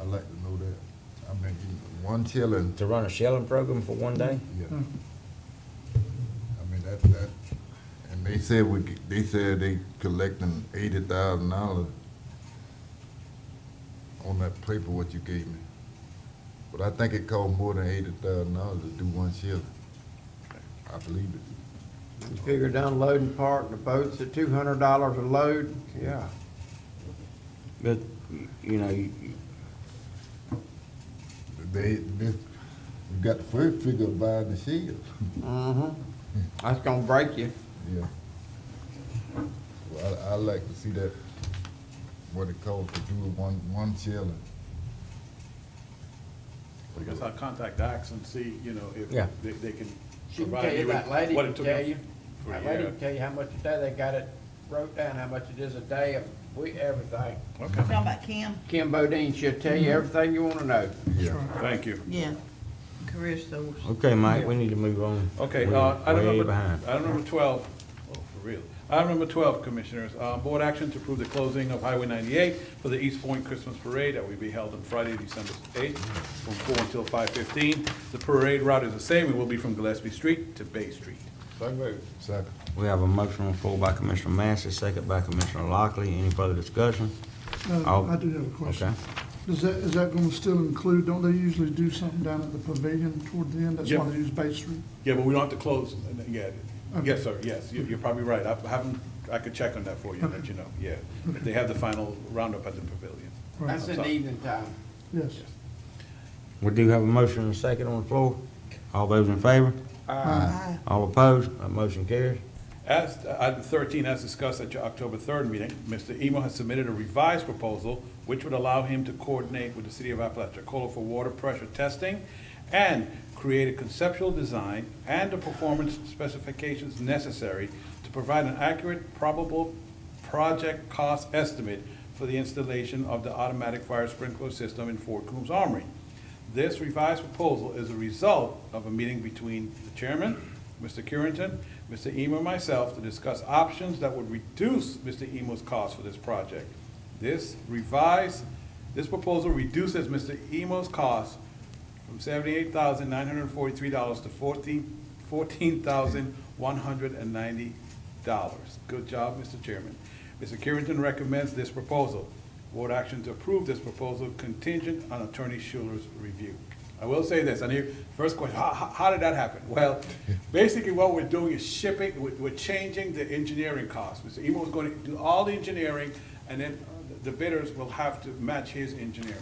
I'd like to know that. I mean, one chilling, To run a shelling program for one day? yeah. I mean, that, and they said they said they collecting $80,000 on that paper what you gave me. But I think it cost more than $80,000 to do one shift. I believe it. You figure down loading part and the boats at $200 a load, yeah. But, you know, You got the first figure of buying the shield. Mm-hmm. That's gonna break you. Yeah. Well, I like to see that, what it costs to do one shilling. I guess I'll contact Dax and see, you know, if Yeah. they can She can tell provide you, you with that lady what it can took tell them you. for That a lady year. can tell you how much a day, they got it wrote down, how much it is a day, a week, everything. Okay, Talking about Kim? Kim Bodine, she'll tell you everything you wanna know. Yeah. thank you. Yeah. Career source. okay, Mike, we need to move on. Okay, We're item way number, behind. item number 12, oh, for real. Item number 12, Commissioners, board action to approve the closing of Highway 98 for the East Point Christmas Parade that will be held on Friday, December 8th, from 4 until 5:15. The parade route is the same, it will be from Gillespie Street to Bay Street. So moved. Second. We have a motion on the floor by Commissioner Massey, second by Commissioner Lockley. Any further discussion? I'll- I do have a question. Okay. Is that gonna still include, don't they usually do something down at the pavilion toward the end? That's why Yeah. they use Bay Street? Yeah, but we don't have to close, yeah, Okay. yes, sir, yes, you're probably right. I could check on that for you and let you know, yeah. If they have the final roundup at the pavilion. Right. That's in the evening time. Yes. We do have a motion and a second on the floor. All those in favor? Aye. All opposed? That motion carries. As, item 13, as discussed at your October 3rd meeting, Mr. Emo has submitted a revised proposal which would allow him to coordinate with the city of Apalachicola for water pressure testing and create a conceptual design and the performance specifications necessary to provide an accurate, probable project cost estimate for the installation of the automatic fire sprinkler system in Fort Coombs Armory. This revised proposal is a result of a meeting between the chairman, Mr. Currington, Mr. Emo, and myself to discuss options that would reduce Mr. Emo's cost for this project. This proposal reduces Mr. Emo's cost from $78,943 to $14,190. Good job, Mr. Chairman. Mr. Currington recommends this proposal. Board action to approve this proposal contingent on Attorney Schuler's review. I will say this, and here, first question, how did that happen? Well, basically what we're doing is shipping, we're changing the engineering cost. Mr. Emo is going to do all the engineering, and then the bidders will have to match his engineering.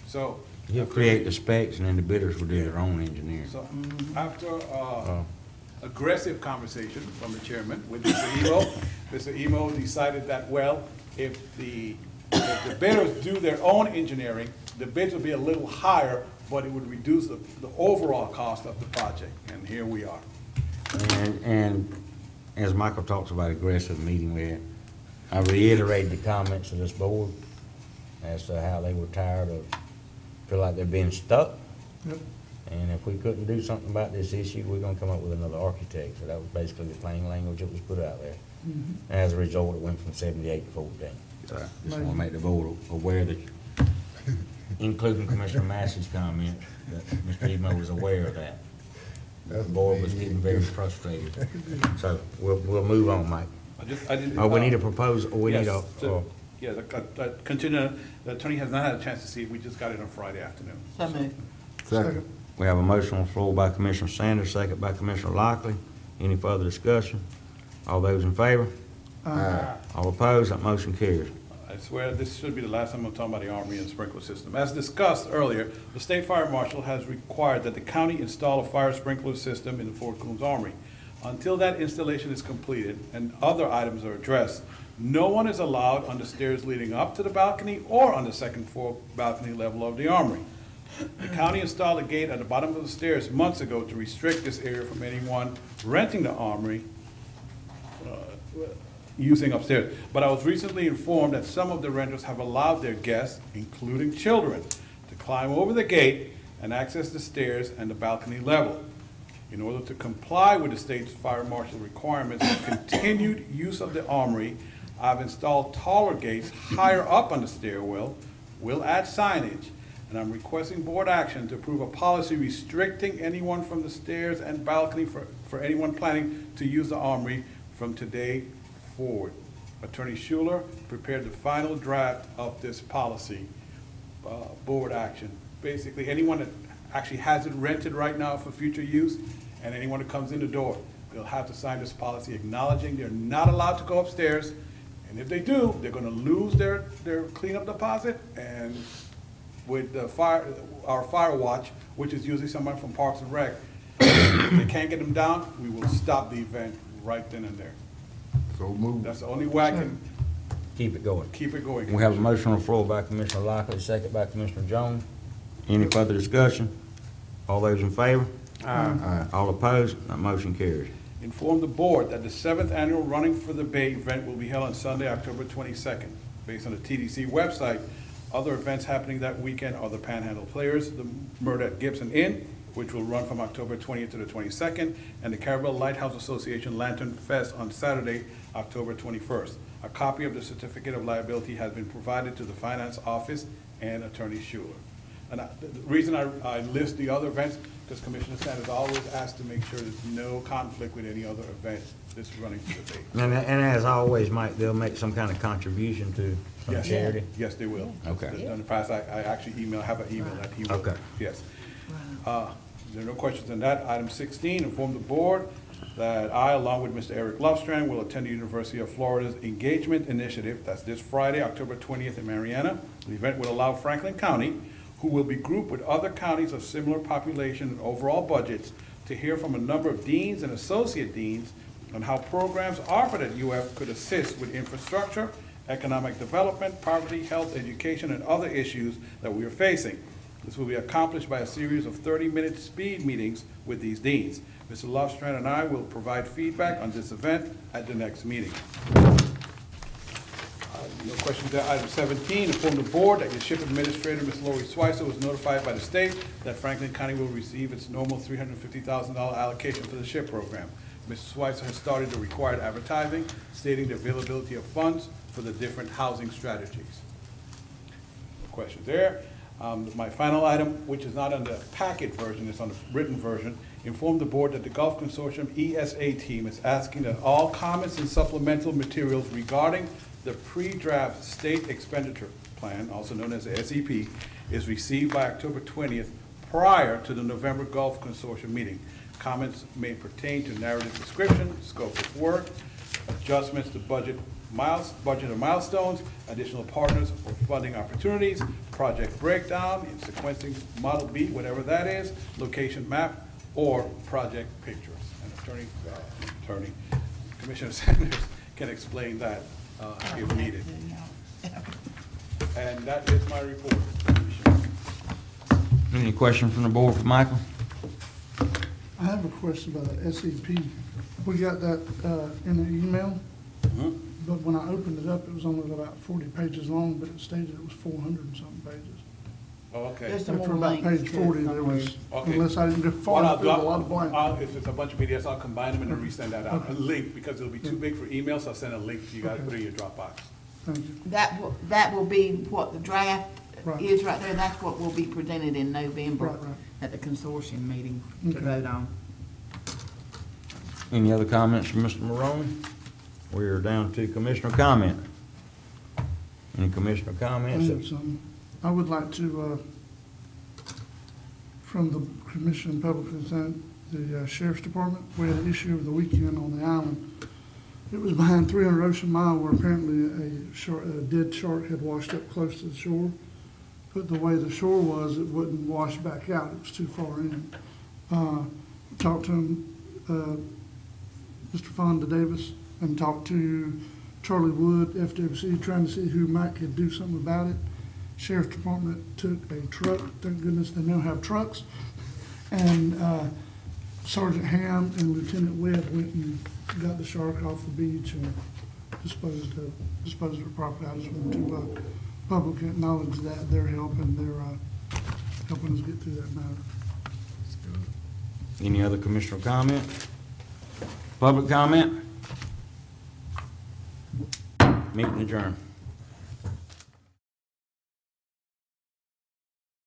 So. He'll create the specs, and then the bidders will do their own engineering. So after aggressive conversation from the chairman with Mr. Emo, Mr. Emo decided that, well, if the bidders do their own engineering, the bids will be a little higher, but it would reduce the overall cost of the project, and here we are. And as Michael talks about aggressive meeting with, I reiterate the comments of this board as to how they were tired of, feel like they're being stuck. Yep. And if we couldn't do something about this issue, we're gonna come up with another architect. So that was basically the plain language that was put out there. As a result, it went from 78 to 14. So I just wanna make the board aware that, including Commissioner Massey's comment, that Mr. Emo was aware of that. The board was getting very frustrated. So we'll move on, Mike. I didn't. Oh, we need a proposal, we need Yes, a, so- Yeah, the attorney has not had a chance to see it, we just got it on Friday afternoon. So moved. Second. we have a motion on the floor by Commissioner Sanders, second by Commissioner Lockley. Any further discussion? All those in favor? Aye. All opposed? That motion carries. I swear this should be the last time I'm talking about the Armory and sprinkler system. As discussed earlier, the State Fire Marshal has required that the county install a fire sprinkler system in the Fort Coombs Armory. Until that installation is completed and other items are addressed, no one is allowed on the stairs leading up to the balcony or on the second floor balcony level of the Armory. The county installed a gate at the bottom of the stairs months ago to restrict this area from anyone renting the Armory using upstairs. But I was recently informed that some of the renters have allowed their guests, including children, to climb over the gate and access the stairs and the balcony level. In order to comply with the state's fire marshal requirements for continued use of the Armory, I've installed taller gates higher up on the stairwell, will add signage, and I'm requesting board action to approve a policy restricting anyone from the stairs and balcony for anyone planning to use the armory from today forward. Attorney Schuler prepared the final draft of this policy, board action. Basically, anyone that actually has it rented right now for future use, and anyone that comes in the door, they'll have to sign this policy acknowledging they're not allowed to go upstairs, and if they do, they're gonna lose their cleanup deposit, and with the our fire watch, which is usually someone from Parks and Rec, if they can't get them down, we will stop the event right then and there. So move. That's the only way I can Keep it going. keep it going. We have a motion on the floor by Commissioner Lockley, second by Commissioner Jones. Any further discussion? All those in favor? Aye. All opposed? That motion carries. Inform the board that the 7th annual Running for the Bay event will be held on Sunday, October 22nd. Based on the TDC website, other events happening that weekend are the Panhandle Players, the Murder at Gibson Inn, which will run from October 20th to the 22nd, and the Carabel Lighthouse Association Lantern Fest on Saturday, October 21st. A copy of the certificate of liability has been provided to the finance office and Attorney Schuler. And the reason I list the other events, because Commissioner Sanders always asks to make sure there's no conflict with any other event that's running through the bay. And as always, Mike, they'll make some kind of contribution to some Yes. charity? Yes, they will. Okay. In the past, I actually have an email that he will. Okay. Yes. There are no questions on that. Item 16, inform the board that I, along with Mr. Eric Lovestrand, will attend the University of Florida's Engagement Initiative. That's this Friday, October 20th in Mariana. The event will allow Franklin County, who will be grouped with other counties of similar population and overall budgets, to hear from a number of deans and associate deans on how programs offered at UF could assist with infrastructure, economic development, poverty, health, education, and other issues that we are facing. This will be accomplished by a series of 30-minute speed meetings with these deans. Mr. Lovestrand and I will provide feedback on this event at the next meeting. No questions there. Item 17, inform the board that your SHIP administrator, Ms. Lori Schweitzer, was notified by the state that Franklin County will receive its normal $350,000 allocation for the SHIP program. Ms. Schweitzer has started the required advertising, stating the availability of funds for the different housing strategies. No questions there. My final item, which is not on the packet version, it's on the written version, inform the board that the Gulf Consortium ESA team is asking that all comments and supplemental materials regarding the pre-draft state expenditure plan, also known as the SEP, is received by October 20th prior to the November Gulf Consortium meeting. Comments may pertain to narrative description, scope of work, adjustments to budget or milestones, additional partners or funding opportunities, project breakdown, in sequencing model B, whatever that is, location map, or project pictures. And Commissioner Sanders can explain that if needed. And that is my report. Any questions from the board for Michael? I have a question about the SEP. We got that in the email, but when I opened it up, it was only about 40 pages long, but it stated it was 400 and something pages. Oh, okay. There's some After more about links page to it 40, there was, somewhere. Okay. unless I didn't go far enough, there's a lot of blank. If it's a bunch of PDFs, I'll combine them and then resend that out. A Okay. link, because it'll be too big for email, so I'll send a link to you guys, Okay. put it in your Dropbox. Thank you. That will be what the draft Right. is right there. That's what will be presented in November Right, right. at the consortium meeting to Okay. vote on. Any other comments from Mr. Morone? We are down to commissioner comment. Any commissioner I comments? have some. I would like to, from the Commission on Public Consent, the Sheriff's Department, we had an issue over the weekend on the island. It was behind 300 Ocean Mile where apparently a dead shark had washed up close to the shore. But the way the shore was, it wouldn't wash back out. It was too far in. Talked to him, Mr. Fonda Davis, and talked to Charlie Wood, FWC, trying to see who might could do something about it. Sheriff's Department took a truck. Thank goodness they now have trucks. And Sergeant Ham and Lieutenant Webb went and got the shark off the beach and disposed of it properly. I just want to publicly acknowledge that their help and their helping us get through that matter. Any other commissioner comment? Public comment? Meeting adjourned.